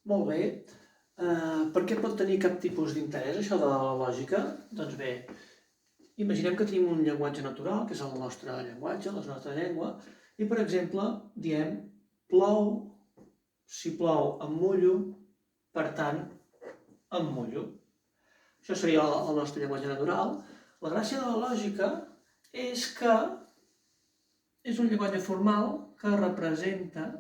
Molt bé. Per què pot tenir cap tipus d'interès això de la lògica? Doncs bé, imaginem que tenim un llenguatge natural, que és el nostre llenguatge, la nostra llengua, i per exemple diem plou, si plou em mullo, per tant em mullo. Això seria el nostre llenguatge natural. La gràcia de la lògica és que és un llenguatge formal que representa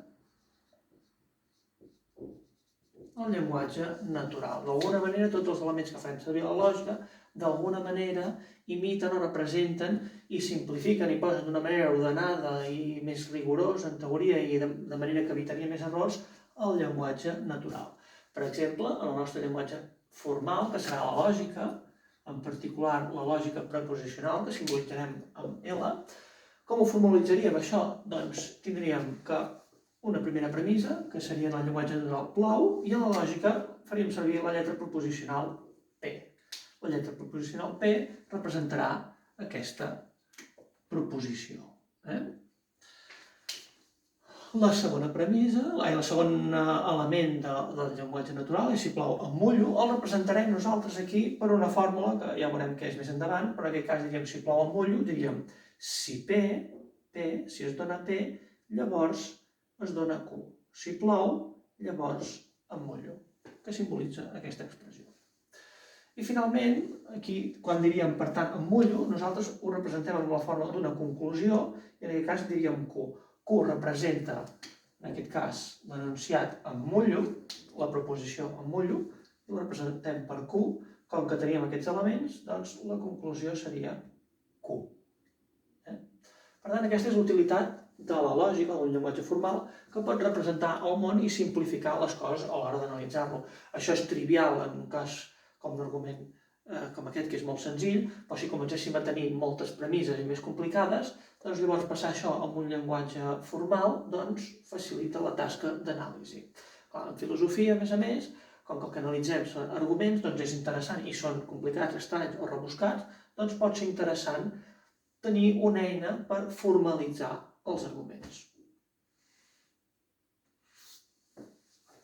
el llenguatge natural. D'alguna manera, tots els elements que farem servir a la lògica, d'alguna manera, imiten o representen i simplifiquen i posen d'una manera ordenada i més rigorosa, en teoria, i de manera que evitaria més errors, el llenguatge natural. Per exemple, en el nostre llenguatge formal, que serà la lògica, en particular la lògica preposicional, que simbolitzarem amb L, com ho formalitzaríem això? Doncs tindríem que una primera premissa, que seria en el llenguatge natural plou, i en la lògica faríem servir la lletra proposicional P. La lletra proposicional P representarà aquesta proposició. La segona premissa, el segon element del llenguatge natural és si plou em mullo, el representarem nosaltres aquí per una fórmula que ja veurem què és més endavant, però en aquest cas diríem si plou em mullo, diríem si P, si es dona P, llavors es dona Q. Si plou, llavors em mullo, que simbolitza aquesta expressió. I finalment, aquí, quan diríem, per tant, em mullo, nosaltres ho representem amb la forma d'una conclusió, i en aquest cas diríem Q. Q representa, en aquest cas, l'enunciat em mullo, la proposició em mullo, i ho representem per Q, com que teníem aquests elements, doncs la conclusió seria Q. Per tant, aquesta és l'utilitat de la lògica, d'un llenguatge formal, que pot representar el món i simplificar les coses a l'hora d'analitzar-lo. Això és trivial en un cas com un argument com aquest, que és molt senzill, però si comencéssim a tenir moltes premisses i més complicades, doncs llavors passar això a un llenguatge formal doncs facilita la tasca d'anàlisi. En filosofia, a més, com que el que analitzem són arguments, doncs és interessant, i són complicats, estranys o rebuscats, doncs pot ser interessant tenir una eina per formalitzar els arguments.